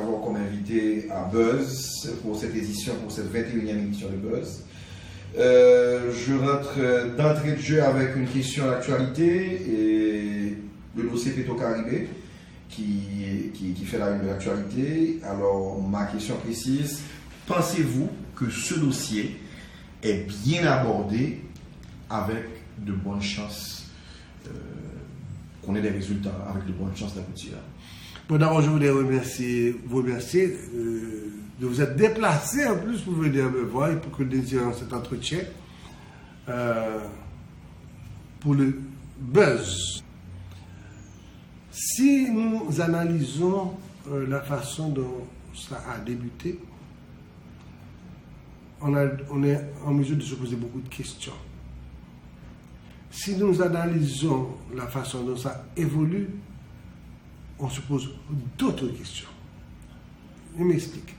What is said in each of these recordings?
avoir comme invité à Buzz pour cette édition, pour cette 21e édition de Buzz. Je rentre d'entrée de jeu avec une question à l'actualité et le dossier Petro-Caribé qui fait la une de l'actualité. Alors, ma question précise, pensez-vous que ce dossier est bien abordé avec de bonnes chances qu'on ait des résultats, avec de bonnes chances d'aboutir? Bon, d'abord, je voulais vous remercier de vous être déplacé en plus pour venir me voir et pour que nous ayons cet entretien pour le Buzz. Si nous analysons la façon dont ça a débuté, on est en mesure de se poser beaucoup de questions. Si nous analysons la façon dont ça évolue, on se pose d'autres questions. Je m'explique.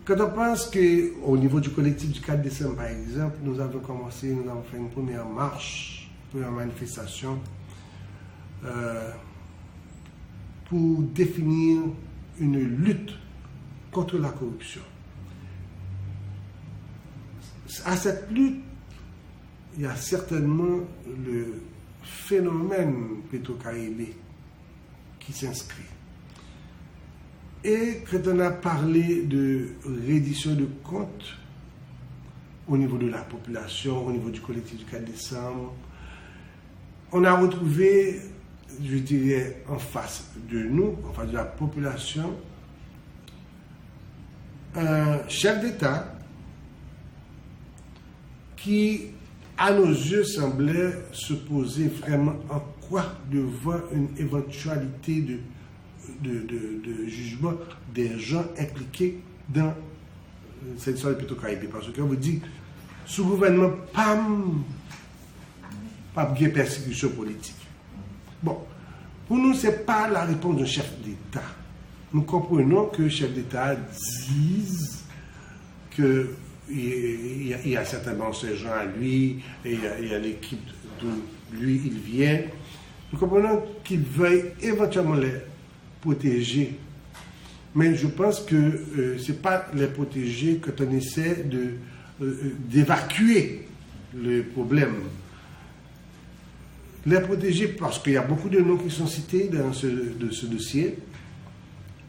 Quand on pense qu'au niveau du collectif du 4 décembre, par exemple, nous avons fait une première marche, une première manifestation pour définir une lutte contre la corruption. À cette lutte, il y a certainement le phénomène Petro-Caribé qui s'inscrit. Et quand on a parlé de reddition de comptes au niveau de la population, au niveau du collectif du 4 décembre, on a retrouvé, je dirais, en face de nous, en face de la population, un chef d'État qui, à nos yeux, semblait se poser vraiment en quoi devant une éventualité de jugement des gens impliqués dans cette histoire de Petro-Caribé. Parce que vous dites, sous gouvernement, pas de persécution politique. Bon, pour nous, ce n'est pas la réponse d'un chef d'État. Nous comprenons que le chef d'État dise que il y a certainement ces gens à lui, et il y a l'équipe d'où lui il vient. Nous comprenons qu'il veuille éventuellement les protéger. Mais je pense que ce n'est pas les protéger quand on essaie d'évacuer le problème. Les protéger parce qu'il y a beaucoup de noms qui sont cités dans ce dossier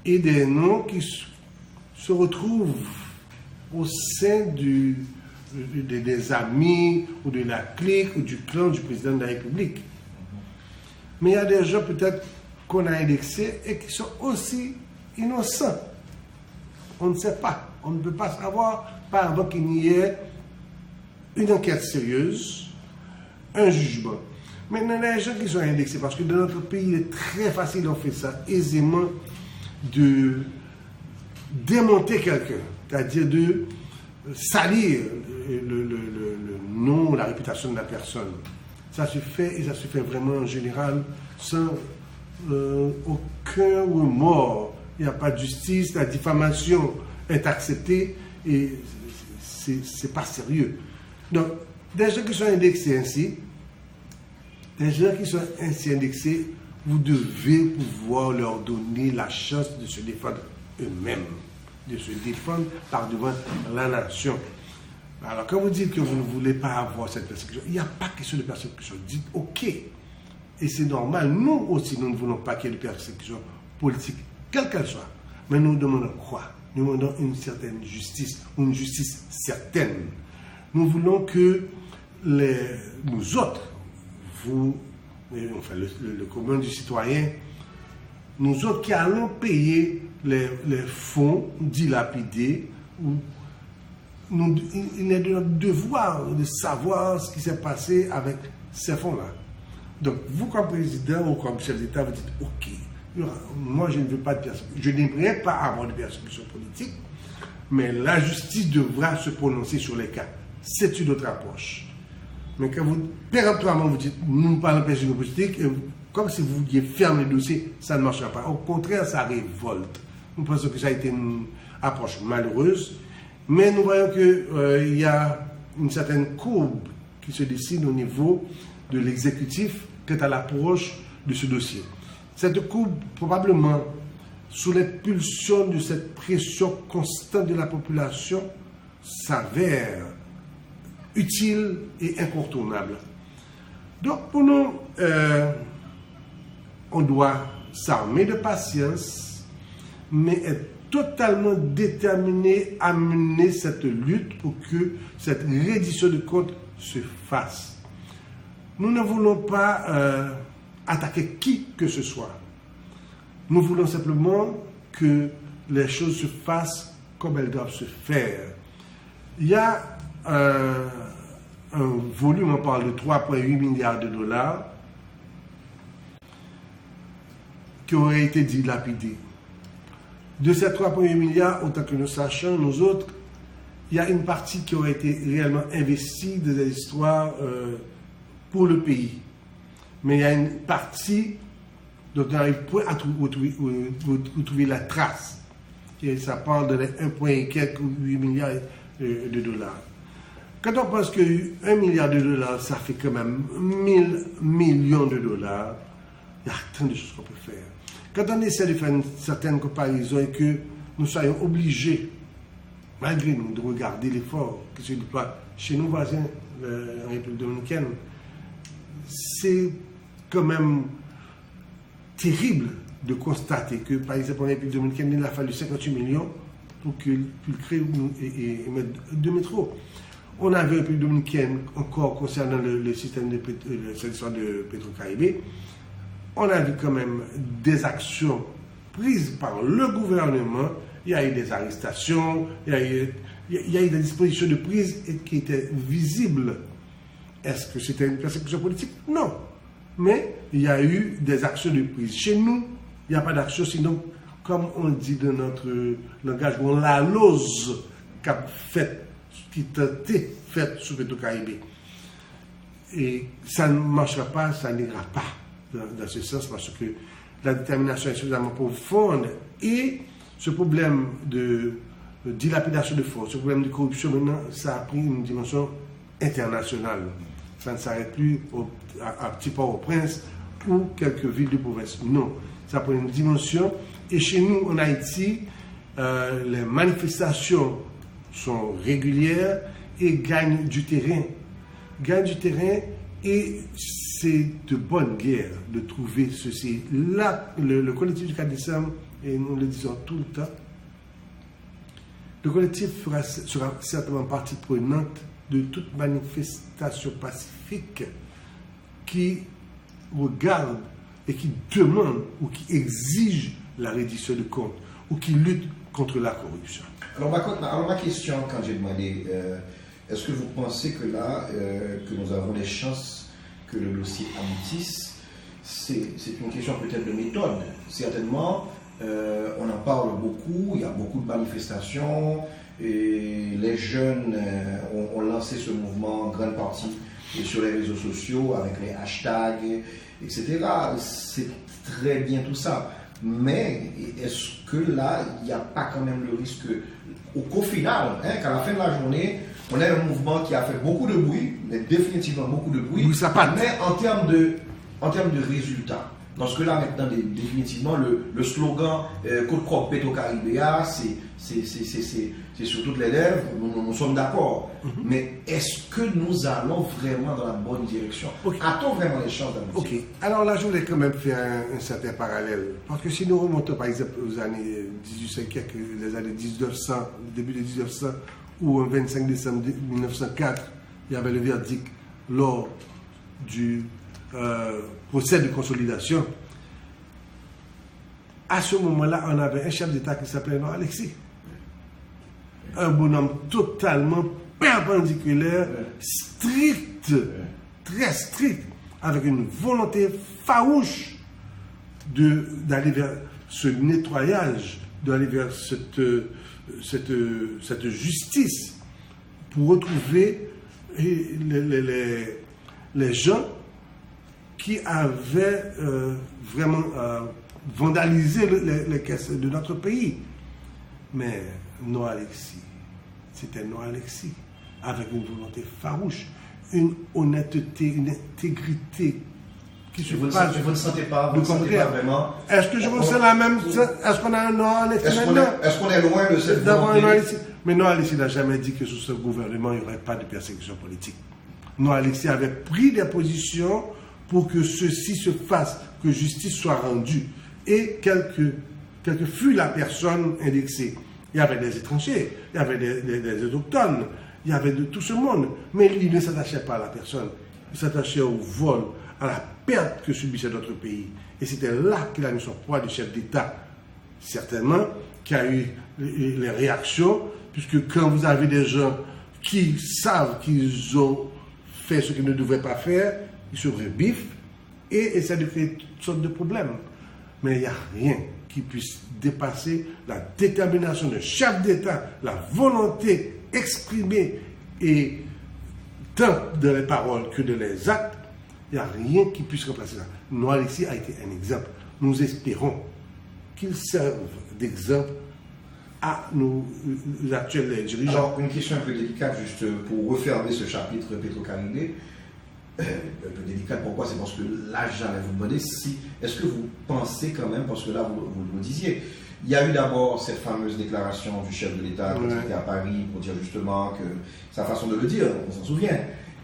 et des noms qui se retrouvent au sein des amis ou de la clique ou du clan du président de la République. Mais il y a des gens peut-être qu'on a indexés et qui sont aussi innocents. On ne sait pas. On ne peut pas savoir par avant qu'il y ait une enquête sérieuse, un jugement. Maintenant, il y a des gens qui sont indexés parce que dans notre pays, il est très facile, on fait ça aisément, de démonter quelqu'un. C'est-à-dire de salir le nom, la réputation de la personne. Ça se fait, et ça se fait vraiment en général sans aucun remords. Il n'y a pas de justice, la diffamation est acceptée et c'est pas sérieux. Donc, des gens qui sont indexés ainsi, vous devez pouvoir leur donner la chance de se défendre eux-mêmes, de se défendre par devant la nation. Alors, quand vous dites que vous ne voulez pas avoir cette persécution, il n'y a pas question de persécution. Dites OK. Et c'est normal. Nous aussi, nous ne voulons pas qu'il y ait de persécution politique, quelle qu'elle soit. Mais nous demandons quoi? Nous demandons une certaine justice, une justice certaine. Nous voulons que nous autres, vous, enfin le commun du citoyen, nous autres qui allons payer les fonds dilapidés, il est de notre devoir de savoir ce qui s'est passé avec ces fonds-là. Donc, vous comme président ou comme chef d'État, vous dites, OK, moi je ne veux pas de persécution, je n'aimerais pas avoir de persécution politique, mais la justice devra se prononcer sur les cas. C'est une autre approche. Mais quand vous, péremptoirement, vous dites, nous ne parlons pas de persécution politique, comme si vous vouliez fermer le dossier, ça ne marchera pas. Au contraire, ça révolte. Nous pensons que ça a été une approche malheureuse, mais nous voyons qu'il y a une certaine courbe qui se dessine au niveau de l'exécutif quant à l'approche de ce dossier. Cette courbe, probablement, sous l'impulsion de cette pression constante de la population, s'avère utile et incontournable. Donc pour nous, on doit s'armer de patience, mais être totalement déterminé à mener cette lutte pour que cette reddition de comptes se fasse. Nous ne voulons pas attaquer qui que ce soit. Nous voulons simplement que les choses se fassent comme elles doivent se faire. Il y a un volume, on parle de 3,8 milliards de dollars qui aurait été dilapidé. De ces 3,8 milliards, autant que nous sachions, nous autres, il y a une partie qui aurait été réellement investie dans des histoires pour le pays. Mais il y a une partie dont on n'arrive pas à trouver la trace. Et ça parle de 1,8 milliard de dollars. Quand on pense que 1 milliard de dollars, ça fait quand même 1000 millions de dollars, il y a tant de choses qu'on peut faire. Quand on essaie de faire une certaine comparaison et que nous soyons obligés, malgré nous, de regarder l'effort qui se déploie chez nos voisins en République dominicaine, c'est quand même terrible de constater que, par exemple, en République dominicaine, il a fallu 58 millions pour qu'il crée et mettre 2 métros. On avait en République dominicaine, encore concernant le système de Petro-Caribé, on a vu quand même des actions prises par le gouvernement. Il y a eu des arrestations, il y a eu des dispositions de prise qui étaient visibles. Est-ce que c'était une persécution politique? Non. Mais il y a eu des actions de prise. Chez nous, il n'y a pas d'action, sinon, comme on dit dans notre langage, on la lose qui a été faite sur Petro-Caribé. Et ça ne marchera pas, ça n'ira pas dans ce sens, parce que la détermination est suffisamment profonde et ce problème de dilapidation de fonds, ce problème de corruption, maintenant, ça a pris une dimension internationale. Ça ne s'arrête plus à Petit Port-au-Prince ou quelques villes de province. Non, ça prend une dimension. Et chez nous, en Haïti, les manifestations sont régulières et gagnent du terrain. Et c'est de bonne guerre de trouver ceci. Là, le collectif du 4 décembre, et nous le disons tout le temps, le collectif sera certainement partie prenante de toute manifestation pacifique qui regarde et qui demande ou qui exige la reddition de comptes ou qui lutte contre la corruption. Alors ma question, quand j'ai demandé, est-ce que vous pensez que là, que nous avons des chances que le dossier aboutisse, c'est une question peut-être de méthode. Certainement, on en parle beaucoup, il y a beaucoup de manifestations, et les jeunes ont lancé ce mouvement en grande partie sur les réseaux sociaux avec les hashtags, etc. C'est très bien tout ça. Mais est-ce que là, il n'y a pas quand même le risque qu'au final, qu'à la fin de la journée, on ait un mouvement qui a fait beaucoup de bruit, mais définitivement beaucoup de bruit, mais en termes de résultats. Dans ce cas-là, maintenant, définitivement, le slogan Côte Crop Petro-Caribéa, c'est sur toutes les lèvres, nous sommes d'accord. Mais est-ce que nous allons vraiment dans la bonne direction? A-t-on vraiment les chances d'aboutir? Ok, alors là, je voulais quand même faire un certain parallèle. Parce que si nous remontons par exemple aux années 1800, les années 1900, début de 1900, ou le 25 décembre 1904, il y avait le verdict lors du procès de consolidation. À ce moment-là, on avait un chef d'État qui s'appelait Noir Alexis. Un bonhomme totalement perpendiculaire, strict, très strict, avec une volonté farouche d'aller vers ce nettoyage, d'aller vers cette justice pour retrouver les gens qui avaient vraiment vandalisé les caisses de notre pays. Mais Noir Alexis, c'était Noir Alexis, avec une volonté farouche, une honnêteté, une intégrité qui se Vous passe. ne sentez pas, Le vous ne sentez pas vraiment. Est-ce que je ressens la même. Est-ce qu'on a un Noir-Alexis maintenant? Est-ce qu'on est loin de cette D'avoir un volonté? Noir-Alexis. Mais Noir-Alexis n'a jamais dit que sous ce gouvernement, il n'y aurait pas de persécution politique. Noir-Alexis avait pris des positions pour que ceci se fasse, que justice soit rendue. Et quelle que fût la personne indexée, il y avait des étrangers, il y avait des autochtones, il y avait de tout ce monde. Mais lui ne s'attachait pas à la personne. Il s'attachait au vol, à la perte que subissait notre pays. Et c'était là qu'il a mis son poids de chef d'État. Certainement qu'il y a eu les réactions, puisque quand vous avez des gens qui savent qu'ils ont fait ce qu'ils ne devaient pas faire, ils se rebiffent et essaient de créer toutes sortes de problèmes. Mais il n'y a rien qui puisse dépasser la détermination d'un chef d'État, la volonté exprimée, et tant dans les paroles que dans les actes, il n'y a rien qui puisse remplacer ça. Noir-Alexis a été un exemple. Nous espérons qu'il serve d'exemple à nos actuels dirigeants. Alors, une question un peu délicate, juste pour refermer ce chapitre Petro-Caribé. Un peu délicate, pourquoi? C'est parce que là, j'allais vous demander si, est-ce que vous pensez quand même, parce que là, vous disiez, il y a eu d'abord cette fameuse déclaration du chef de l'État qui était à Paris pour dire justement que, sa façon de le dire, on s'en souvient.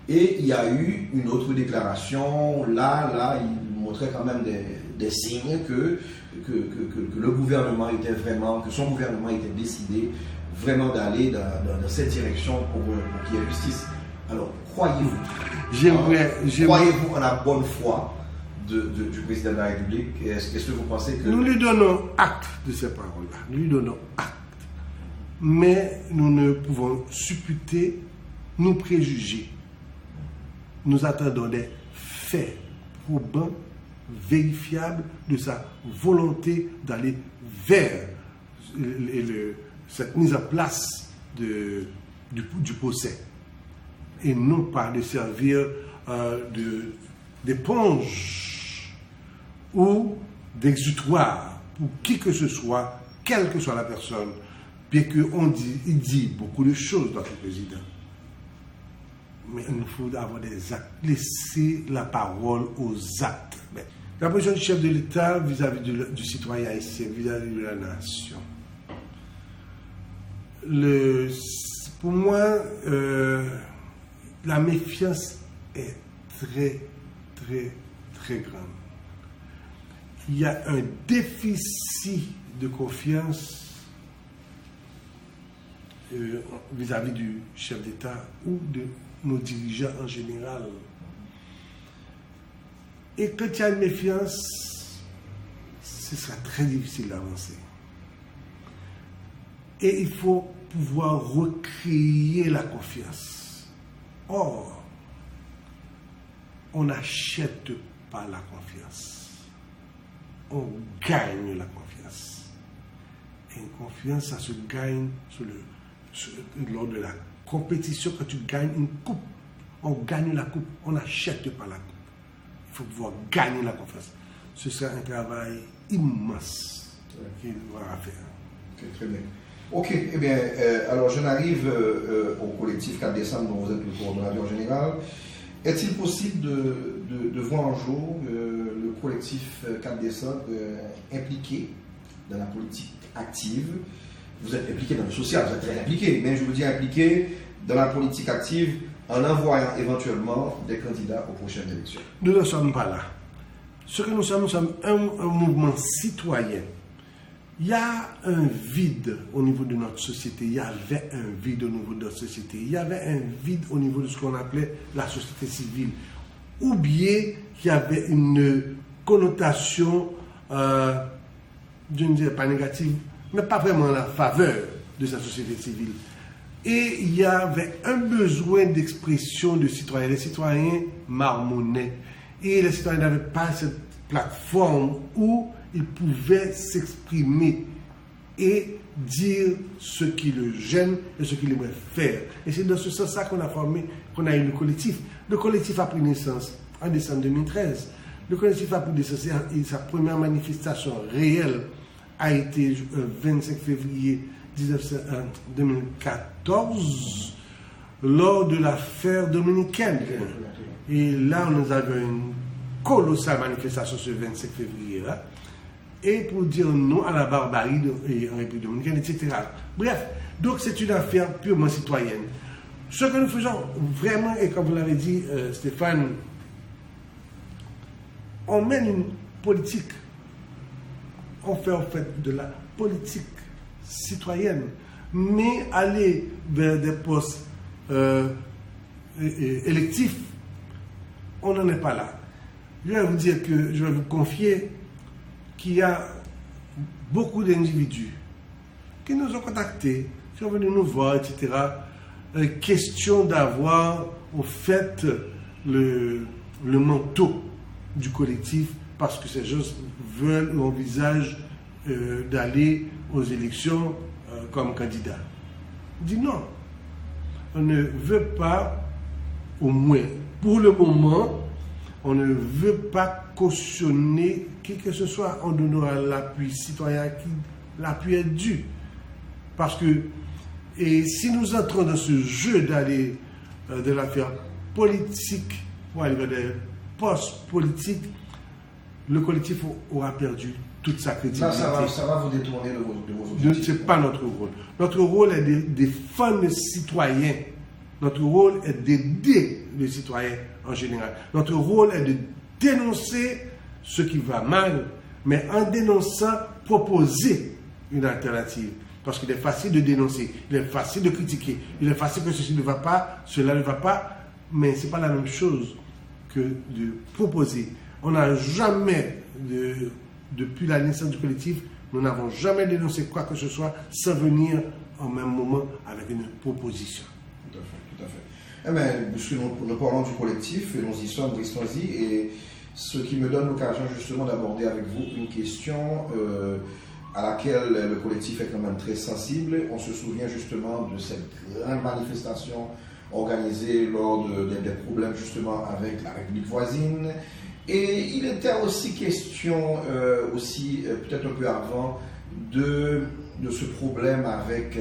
Et il y a eu une autre déclaration, là, il montrait quand même des signes que le gouvernement était vraiment, que son gouvernement était décidé vraiment d'aller dans cette direction pour qu'il y ait justice. Alors, croyez-vous en la bonne foi du président de la République? Est-ce que vous pensez que... Nous lui donnons acte de ces paroles-là. Nous lui donnons acte. Mais nous ne pouvons supputer, nous préjuger. Nous attendons des faits probants, vérifiables de sa volonté d'aller vers cette mise en place du procès. Et non pas de servir d'éponge ou d'exutoire pour qui que ce soit, quelle que soit la personne, bien qu'il dit beaucoup de choses, notre président. Mais il nous faut avoir des actes, laisser la parole aux actes. Mais la position du chef de l'État vis-à-vis du citoyen haïtien, vis-à-vis de la nation. Pour moi, la méfiance est très, très, très grande. Il y a un déficit de confiance vis-à-vis du chef d'État ou de nos dirigeants en général. Et quand il y a une méfiance, ce sera très difficile d'avancer. Et il faut pouvoir recréer la confiance. Or, on n'achète pas la confiance. On gagne la confiance. Et une confiance, ça se gagne lors de la compétition. Quand tu gagnes une coupe, on gagne la coupe, on n'achète pas la coupe. Il faut pouvoir gagner la confiance. Ce sera un travail immense qu'il faudra faire. Okay, très bien. Ok, eh bien, alors j'en arrive au collectif 4 décembre dont vous êtes le coordonnateur général. Est-il possible de voir un jour le collectif 4 décembre impliqué dans la politique active? Vous êtes impliqué dans le social, vous êtes très impliqué, mais je veux dire impliqué dans la politique active en envoyant éventuellement des candidats aux prochaines élections. Nous ne sommes pas là. Ce que nous sommes un mouvement citoyen. Il y a un vide au niveau de notre société. Il y avait un vide au niveau de notre société. Il y avait un vide au niveau de ce qu'on appelait la société civile. Ou bien qu'il y avait une connotation, je ne dirais pas négative, mais pas vraiment en la faveur de sa société civile. Et il y avait un besoin d'expression de citoyens. Les citoyens marmonnaient. Et les citoyens n'avaient pas cette plateforme où ils pouvaient s'exprimer et dire ce qui le gêne et ce qu'il aimerait faire. Et c'est dans ce sens-là qu'on a eu le collectif. Le collectif a pris naissance en décembre 2013. Le collectif a pris naissance et sa première manifestation réelle a été le 25 février 2014 lors de l'affaire dominicaine. Et là, nous avions colossale manifestation ce 25 février là, et pour dire non à la barbarie en République dominicaine, etc. Bref, donc c'est une affaire purement citoyenne. Ce que nous faisons vraiment, et comme vous l'avez dit, Stéphane, on mène une politique, on fait en fait de la politique citoyenne, mais aller vers des postes électifs, on n'en est pas là. Je vais vous dire que, je vais vous confier qu'il y a beaucoup d'individus qui nous ont contactés, qui sont venus nous voir, etc. Question d'avoir au fait le manteau du collectif parce que ces gens veulent ou envisagent d'aller aux élections comme candidat. Je dis non, on ne veut pas, au moins pour le moment, on ne veut pas cautionner qui que ce soit en donnant l'appui citoyen qui l'appui est dû. Parce que, et si nous entrons dans ce jeu d'aller de l'affaire politique pour aller vers des postes politiques, le collectif aura perdu toute sa crédibilité. Là, ça va vous détourner de vos objectifs. Ce n'est pas notre rôle. Notre rôle est de défendre les citoyens. Notre rôle est d'aider les citoyens en général. Notre rôle est de dénoncer ce qui va mal, mais en dénonçant, proposer une alternative. Parce qu'il est facile de dénoncer, il est facile de critiquer, il est facile que ceci ne va pas, cela ne va pas, mais ce n'est pas la même chose que de proposer. On n'a jamais, depuis la naissance du collectif, nous n'avons jamais dénoncé quoi que ce soit sans venir en même moment avec une proposition. Tout à fait. Eh bien, puisque nous parlons du collectif, et nous y sommes, restons-y, et ce qui me donne l'occasion justement d'aborder avec vous une question à laquelle le collectif est quand même très sensible. On se souvient justement de cette grande manifestation organisée lors des problèmes justement avec la République voisine. Et il était aussi question, peut-être un peu avant, de ce problème avec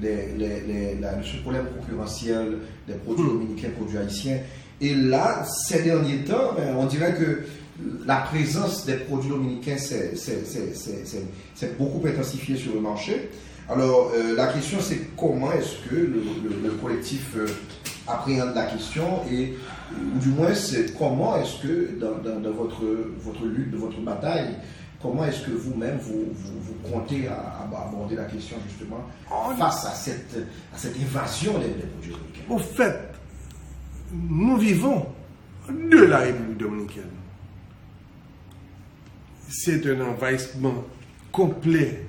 ce problème concurrentiel des produits dominicains, produits haïtiens. Et là, ces derniers temps, on dirait que la présence des produits dominicains s'est beaucoup intensifiée sur le marché. Alors, la question, c'est comment est-ce que le collectif appréhende la question ou du moins, c'est comment est-ce que dans votre lutte, de votre bataille, comment est-ce que vous-même, vous comptez aborder la question justement face à cette invasion des produits dominicains? Au fait, nous vivons de la République dominicaine. C'est un envahissement complet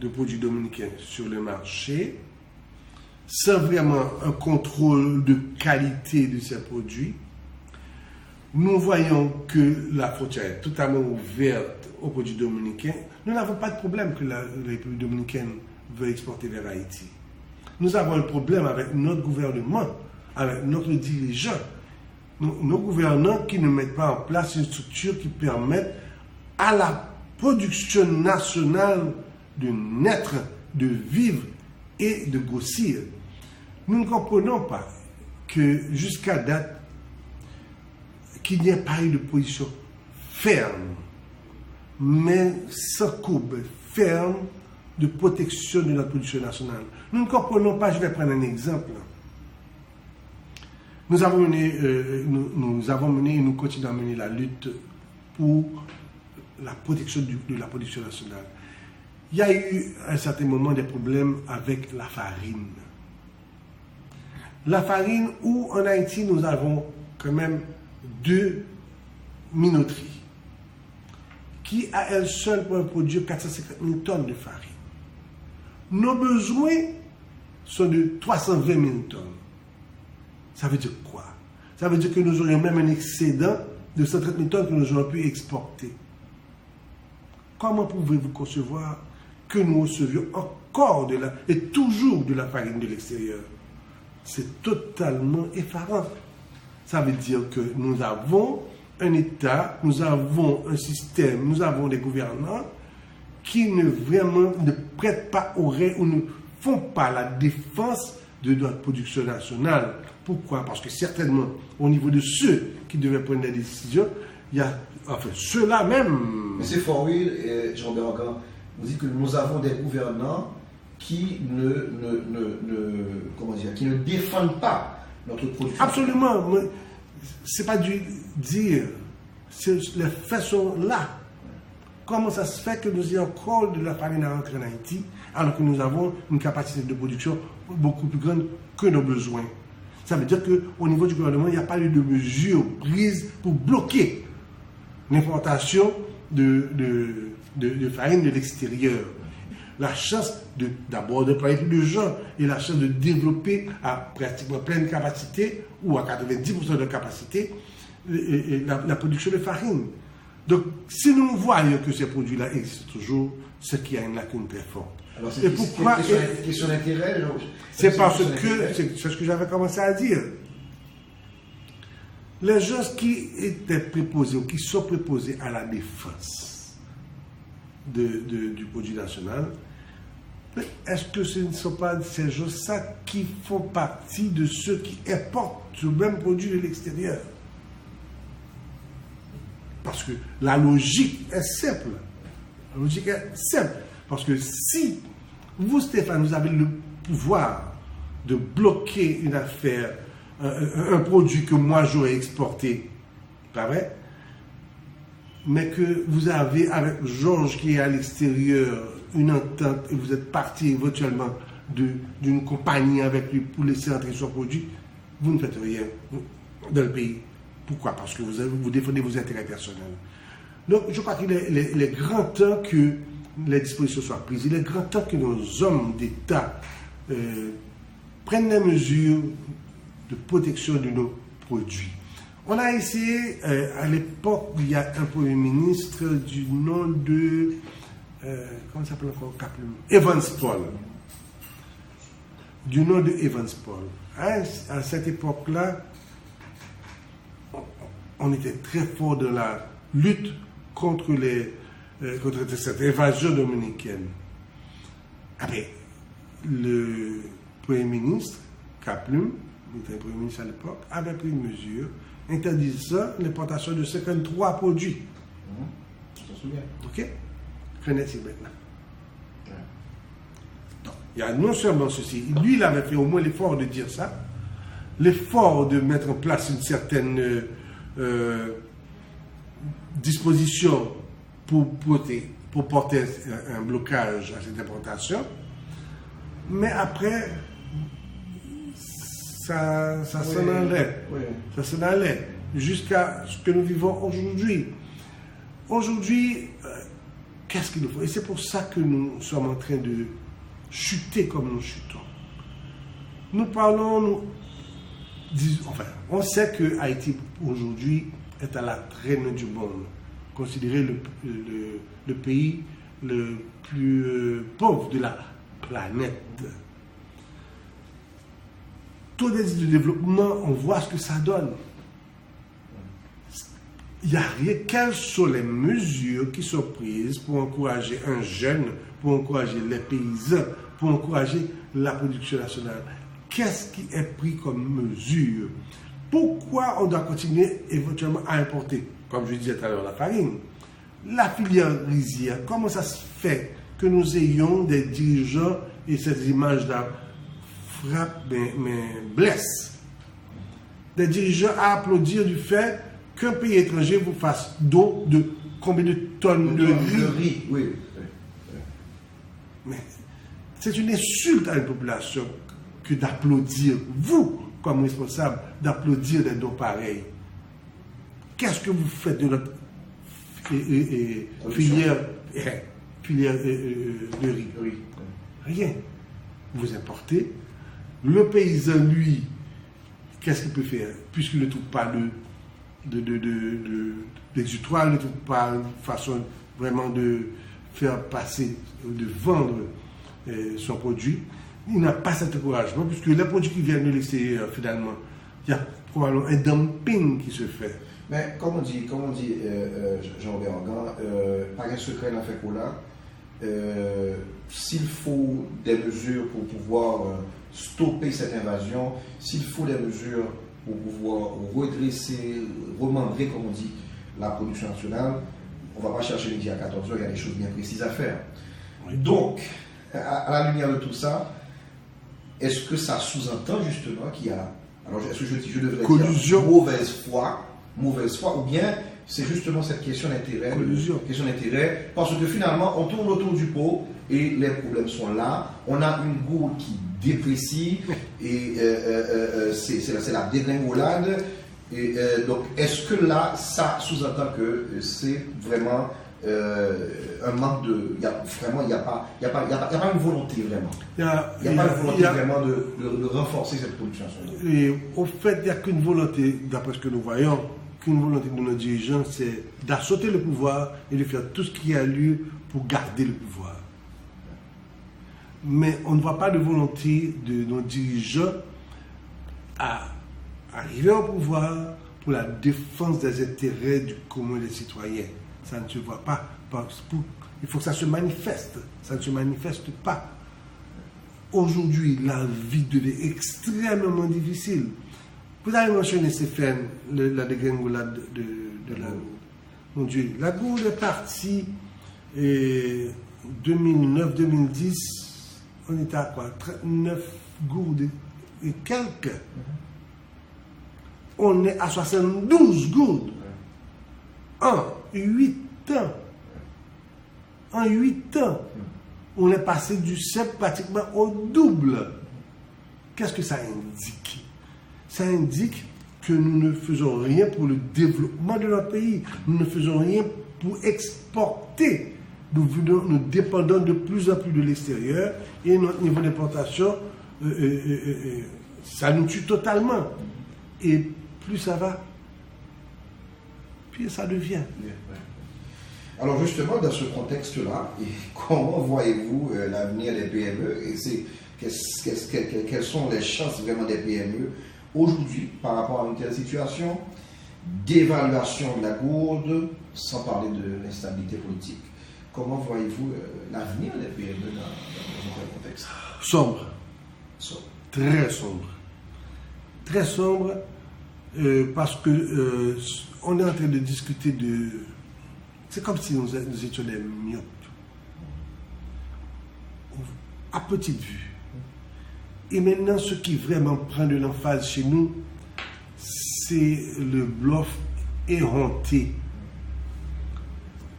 de produits dominicains sur le marché, sans vraiment un contrôle de qualité de ces produits. Nous voyons que la frontière est totalement ouverte aux produits dominicains. Nous n'avons pas de problème que la République dominicaine veuille exporter vers Haïti. Nous avons un problème avec notre gouvernement, avec notre dirigeant, nos gouvernants qui ne mettent pas en place une structure qui permette à la production nationale de naître, de vivre et de grossir. Nous ne comprenons pas que jusqu'à date, qu'il n'y ait pas eu de position ferme, mais sans courbe, ferme de protection de notre production nationale. Nous ne comprenons pas, je vais prendre un exemple. Nous avons mené et nous continuons à mener la lutte pour la protection de la production nationale. Il y a eu à un certain moment des problèmes avec la farine. La farine où en Haïti nous avons quand même 2 minoteries qui à elles seules peuvent produire 450 000 tonnes de farine. Nos besoins sont de 320 000 tonnes. Ça veut dire quoi? Ça veut dire que nous aurions même un excédent de 130 000 tonnes que nous aurions pu exporter. Comment pouvez-vous concevoir que nous recevions encore et toujours de la farine de l'extérieur? C'est totalement effarant. Ça veut dire que nous avons un État, nous avons un système, nous avons des gouvernants qui ne prêtent pas oreille ou ne font pas la défense de notre production nationale. Pourquoi? Parce que certainement, au niveau de ceux qui devaient prendre des décisions, il y a, enfin, ceux-là même. Mais c'est fort, oui, Jean-Robert Angan, vous dites que nous avons des gouvernants qui comment dire, qui ne défendent pas notre production. Absolument. C'est pas du dire. Les faits sont là. Comment ça se fait que nous ayons encore de la farine à rentrer en Haïti alors que nous avons une capacité de production beaucoup plus grande que nos besoins? Ça veut dire qu'au niveau du gouvernement, il n'y a pas eu de mesures prises pour bloquer l'importation de farine de l'extérieur. La chance d'abord d'employer plus de gens et la chance de développer à pratiquement pleine capacité ou à 90% de capacité la production de farine. Donc, si nous voyons que ces produits-là existent toujours, c'est qu'il y a une lacune très forte. Alors, c'est une question d'intérêt. C'est parce que, c'est ce que j'avais commencé à dire. Les gens qui étaient préposés ou qui sont préposés à la défense du produit national, est-ce que ce ne sont pas ces gens-là qui font partie de ceux qui importent ce même produit de l'extérieur? Parce que la logique est simple. La logique est simple. Parce que si vous, Stéphane, vous avez le pouvoir de bloquer une affaire, un produit que moi j'aurais exporté, pas vrai? Mais que vous avez avec Georges qui est à l'extérieur une entente et vous êtes parti éventuellement d'une compagnie avec lui pour laisser entrer son produit, vous ne faites rien dans le pays. Pourquoi? Parce que vous défendez vos intérêts personnels. Donc, je crois qu'il est grand temps que les dispositions soient prises. Il est grand temps que nos hommes d'État prennent les mesures de protection de nos produits. On a essayé, à l'époque, il y a un Premier ministre du nom de... comment s'appelle encore? Evans Paul. Du nom de Evans Paul. À cette époque-là, on était très fort dans la lutte contre cette évasion dominicaine. Après, le Premier ministre, Kaplum, il était Premier ministre à l'époque, avait pris une mesure interdisant l'importation de 53 produits. Je me souviens. OK? Qu'en est-il maintenant? Donc, il y a non seulement ceci, lui, il avait fait au moins l'effort de dire ça, l'effort de mettre en place une certaine disposition pour porter un blocage à cette importation, mais après, ça s'en allait. Oui. Ça s'en allait jusqu'à ce que nous vivons aujourd'hui. Aujourd'hui, qu'est-ce qu'il nous faut? Et c'est pour ça que nous sommes en train de chuter comme nous chutons. Nous parlons, enfin, on sait que Haïti aujourd'hui est à la traîne du monde, considéré le pays le plus pauvre de la planète. Taux d'indice de développement, on voit ce que ça donne. Il n'y a rien. Quelles sont les mesures qui sont prises pour encourager un jeune, pour encourager les paysans, pour encourager la production nationale? Qu'est-ce qui est pris comme mesure? Pourquoi on doit continuer éventuellement à importer, comme je disais tout à l'heure, la farine? La filière rizière, comment ça se fait que nous ayons des dirigeants, et cette image-là frappe, mais blesse, des dirigeants à applaudir du fait qu'un pays étranger vous fasse don de combien de tonnes de riz? Oui. Mais c'est une insulte à une population que d'applaudir, vous, comme responsable, d'applaudir des dons pareils. Qu'est-ce que vous faites de notre filière de riz? Rien. Vous importez. Le paysan, lui, qu'est-ce qu'il peut faire? Puisqu'il ne trouve pas d'exutoire, il ne trouve pas une façon vraiment de faire passer, de vendre son produit. Il n'a pas cet encouragement, puisque les produits qui viennent de l'extérieur, finalement, il y a probablement un dumping qui se fait. Mais comme on dit Jean-Robert Angan, pas un secret dans fait là. S'il faut des mesures pour pouvoir stopper cette invasion, s'il faut des mesures pour pouvoir redresser, remembrer, comme on dit, la production nationale, on ne va pas chercher midi à 14h, il y a des choses bien précises à faire. Oui. Donc, à la lumière de tout ça, est-ce que ça sous-entend justement qu'il y a, alors est-ce que je devrais collusion. dire mauvaise foi, ou bien c'est justement cette question d'intérêt, parce que finalement on tourne autour du pot et les problèmes sont là, on a une gourde qui déprécie et c'est la dégringolade. Et donc, est-ce que là, ça sous-entend que c'est vraiment un manque de... Il n'y a pas une volonté vraiment. Il n'y a pas une volonté vraiment de renforcer cette production. Et au fait, il n'y a qu'une volonté, d'après ce que nous voyons, qu'une volonté de nos dirigeants, c'est d'assauter le pouvoir et de faire tout ce qui a lieu pour garder le pouvoir. Mais on ne voit pas de volonté de nos dirigeants à arriver au pouvoir pour la défense des intérêts du commun des citoyens. Ça ne se voit pas. Il faut que ça se manifeste. Ça ne se manifeste pas. Aujourd'hui, la vie devient extrêmement difficile. Vous avez mentionné, Stéphane, la dégringolade de la gourde. Mon Dieu, la gourde est partie 2009-2010. On était à quoi? 39 gourdes et quelques. On est à 72 gourdes en 8 ans. En 8 ans, on est passé du simple pratiquement au double. Qu'est-ce que ça indique? Ça indique que nous ne faisons rien pour le développement de notre pays. Nous ne faisons rien pour exporter. Nous dépendons de plus en plus de l'extérieur et notre niveau d'importation, ça nous tue totalement. Et plus ça va, plus ça devient. Alors justement, dans ce contexte-là, comment voyez-vous l'avenir des PME et quelles sont les chances vraiment des PME aujourd'hui par rapport à une telle situation d'évaluation de la gourde, sans parler de l'instabilité politique? Comment voyez-vous l'avenir des PME dans un tel contexte? Sombre. Très sombre. Très sombre. Parce que on est en train de discuter de... C'est comme si nous étions des myopes. À petite vue. Et maintenant, ce qui vraiment prend de l'emphase chez nous, c'est le bluff éhonté.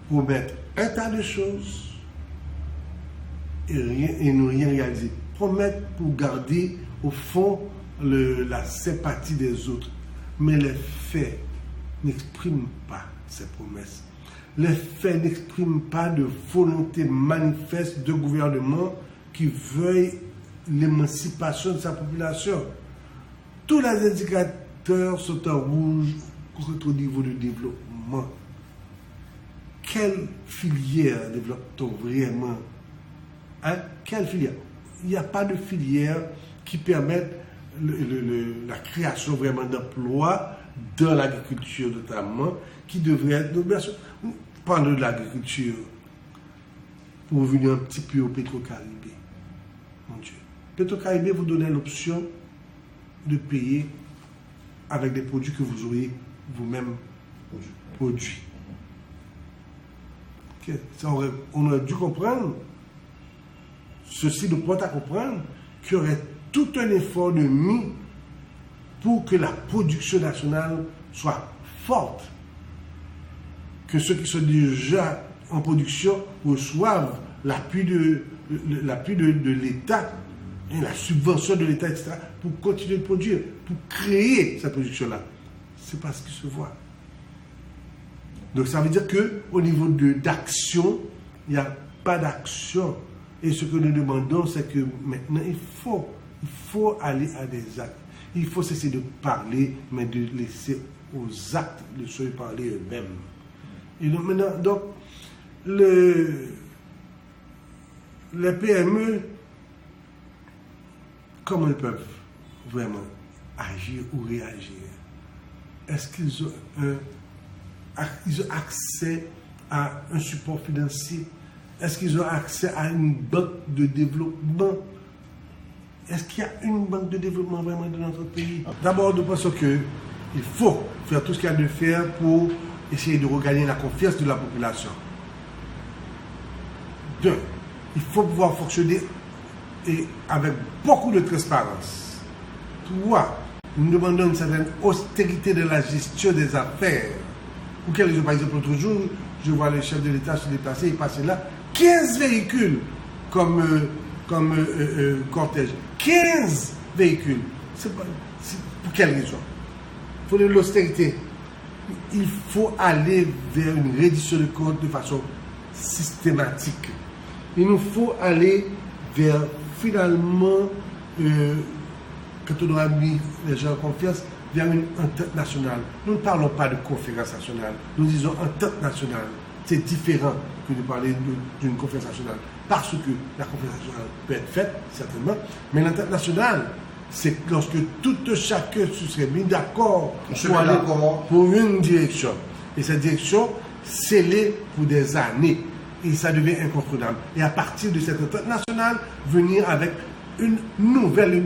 Promettre un tas de choses et ne rien réaliser. Promettre pour garder au fond la sympathie des autres. Mais les faits n'expriment pas ces promesses. Les faits n'expriment pas de volonté manifeste de gouvernement qui veuille l'émancipation de sa population. Tous les indicateurs sont en rouge au niveau du développement. Quelle filière développe-t-on vraiment? Quelle filière? Il n'y a pas de filière qui permette la création vraiment d'emplois dans l'agriculture notamment, qui devrait être... Parlons de l'agriculture pour revenir un petit peu au Petro-Caribé. Mon Dieu. Petro-Caribé vous donne l'option de payer avec des produits que vous auriez vous-même produits. Okay. On aurait dû comprendre, ceci nous porte à comprendre qu'il y aurait tout un effort de mis pour que la production nationale soit forte. Que ceux qui sont déjà en production reçoivent l'appui de l'État, la subvention de l'État, etc., pour continuer de produire, pour créer cette production-là. Ce n'est pas ce qui se voit. Donc ça veut dire qu'au niveau d'action, il n'y a pas d'action. Et ce que nous demandons, c'est que maintenant, il faut aller à des actes. Il faut cesser de parler, mais de laisser aux actes de se parler eux-mêmes. Et donc maintenant, les PME, comment ils peuvent vraiment agir ou réagir? Est-ce qu'ils ont accès à un support financier? Est-ce qu'ils ont accès à une banque de développement? Est-ce qu'il y a une banque de développement vraiment dans notre pays? D'abord, nous pensons qu'il faut faire tout ce qu'il y a de faire pour essayer de regagner la confiance de la population. 2. Il faut pouvoir fonctionner avec beaucoup de transparence. 3. Nous demandons une certaine austérité de la gestion des affaires. Pour quelle raison? Par exemple, l'autre jour, je vois le chef de l'État se déplacer, il passait là, 15 véhicules comme cortège. 15 véhicules. Pour quelle raison? Il faut de l'austérité. Il faut aller vers une reddition de comptes de façon systématique. Il nous faut aller vers, finalement, quand on aura mis les gens en confiance, vers une entente nationale. Nous ne parlons pas de conférence nationale, nous disons entente nationale. C'est différent que de parler d'une conférence nationale. Parce que la conférence nationale peut être faite, certainement, mais l'entente nationale, c'est lorsque tout chacun se serait mis d'accord pour aller pour une direction. Et cette direction, scellée pour des années. Et ça devient incontournable. Et à partir de cette entente nationale, venir avec une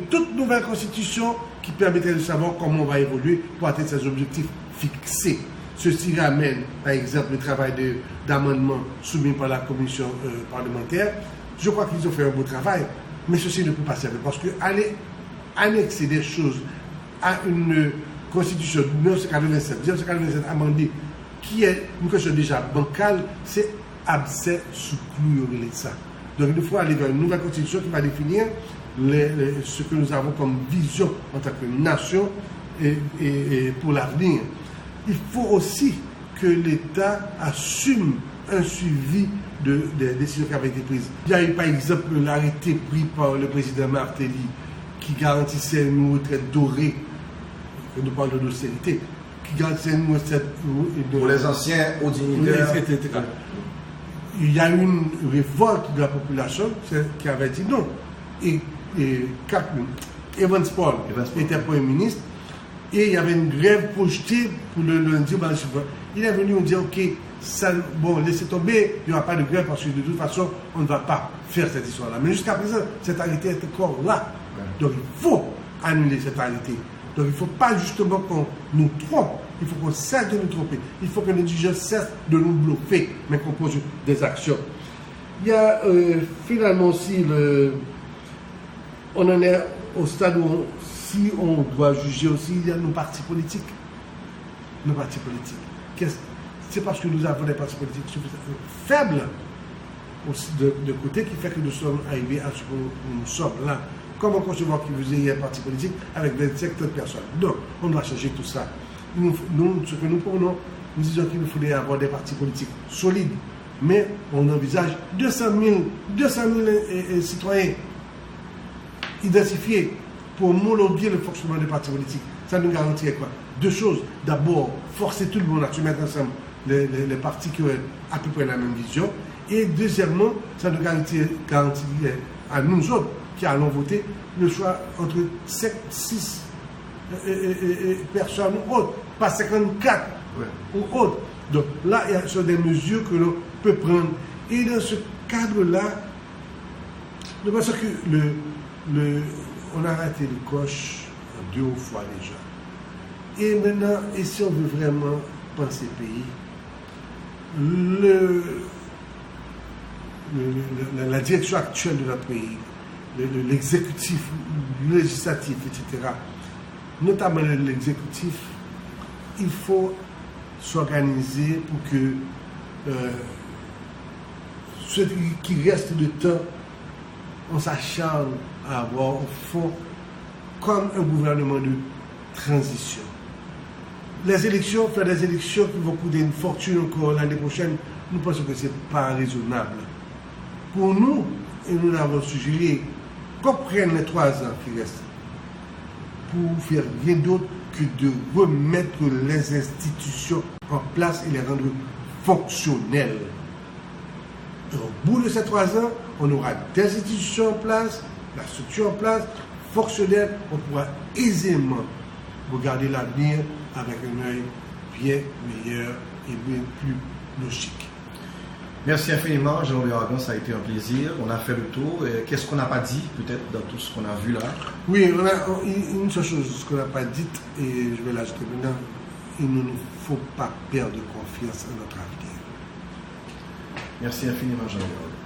toute nouvelle constitution qui permettrait de savoir comment on va évoluer pour atteindre ces objectifs fixés. Ceci ramène, par exemple, le travail d'amendement soumis par la commission parlementaire. Je crois qu'ils ont fait un beau travail, mais ceci ne peut pas servir parce que aller annexer des choses à une constitution de 1987 amendée, qui est une question déjà bancale, c'est abcès sous clou ça. Donc il faut aller vers une nouvelle constitution qui va définir ce que nous avons comme vision en tant que nation et pour l'avenir. Il faut aussi que l'État assume un suivi des décisions qui avaient été prises. Il y a eu par exemple l'arrêté pris par le président Martelly qui garantissait une retraite dorée, nous parlons d'austérité, qui garantissait une retraite pour les anciens hauts dignitaires. Il y a eu une révolte de la population qui avait dit non. Et Evans Paul était Premier ministre et il y avait une grève projetée pour le lundi au marché. Il est venu nous dire ok, laissez tomber, il n'y aura pas de grève parce que de toute façon, on ne va pas faire cette histoire-là. Mais jusqu'à présent, cette arrêté est encore là. Donc il faut annuler cette arrêté. Donc il ne faut pas justement qu'on nous trompe. Il faut qu'on cesse de nous tromper. Il faut que les dirigeants cessent de nous bloquer, mais qu'on pose des actions. Il y a finalement aussi on en est au stade où si on doit juger aussi, il y a nos partis politiques. Nos partis politiques. C'est parce que nous avons des partis politiques suffisamment faibles de côté qui fait que nous sommes arrivés à ce que nous sommes là. Comment concevoir que vous ayez un parti politique avec 25 personnes? Donc, on doit changer tout ça. Nous, ce que nous prenons, nous disons qu'il nous faudrait avoir des partis politiques solides, mais on envisage 200 000 citoyens identifiés pour homologuer le fonctionnement des partis politiques. Ça nous garantirait quoi? Deux choses. D'abord, forcer tout le monde à se mettre ensemble, les partis qui ont à peu près la même vision. Et deuxièmement, ça nous garantirait à nous autres qui allons voter le choix entre 5, 6 personnes ou autres, pas 54 ou autres. Donc là, il y a des mesures que l'on peut prendre. Et dans ce cadre-là, je pense que on a raté le coche 2 fois déjà. Et maintenant, et si on veut vraiment penser pays, la direction actuelle de notre pays, l'exécutif, le législatif, etc., notamment l'exécutif, il faut s'organiser pour que ce qui reste de temps, on s'acharne à avoir au fond comme un gouvernement de transition. Les élections, faire des élections qui vont coûter une fortune encore l'année prochaine, nous pensons que ce n'est pas raisonnable. Pour nous, et nous l'avons suggéré, qu'on prenne les 3 ans qui restent pour faire rien d'autre que de remettre les institutions en place et les rendre fonctionnelles. Au bout de ces 3 ans, on aura des institutions en place, la structure en place, fonctionnelle, on pourra aisément regarder l'avenir avec un œil bien meilleur et bien plus logique. Merci infiniment, Jean-Louis Aragon, ça a été un plaisir. On a fait le tour. Qu'est-ce qu'on n'a pas dit, peut-être, dans tout ce qu'on a vu là? Oui, on a une seule chose qu'on n'a pas dite, et je vais l'ajouter maintenant. il ne nous faut pas perdre confiance en notre avenir. Merci infiniment, Jean-Léon.